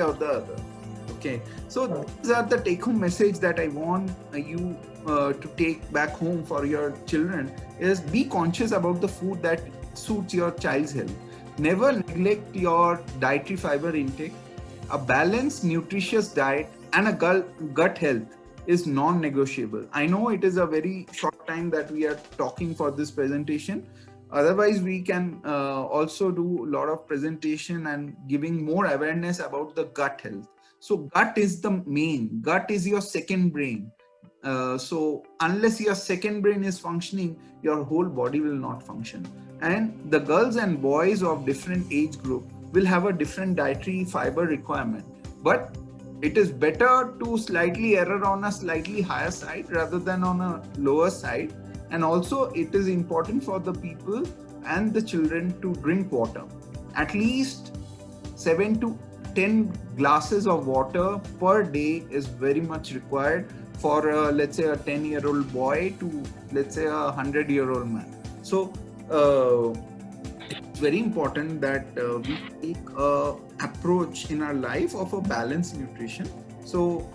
or the other. Okay, so these are the take-home message that I want you to take back home for your children. Is be conscious about the food that suits your child's health. Never neglect your dietary fiber intake. A balanced, nutritious diet and a gut health is non-negotiable. I know it is a very short time that we are talking for this presentation. Otherwise, we can also do a lot of presentation and giving more awareness about the gut health. So gut is the main, gut is your second brain. So unless your second brain is functioning, your whole body will not function. And the girls and boys of different age group will have a different dietary fiber requirement. But it is better to slightly err on a slightly higher side rather than on a lower side. And also it is important for the people and the children to drink water. At least 7 to 10 glasses of water per day is very much required for let's say a 10-year-old boy to let's say a 100-year-old man. So it's very important that we take a approach in our life of a balanced nutrition. So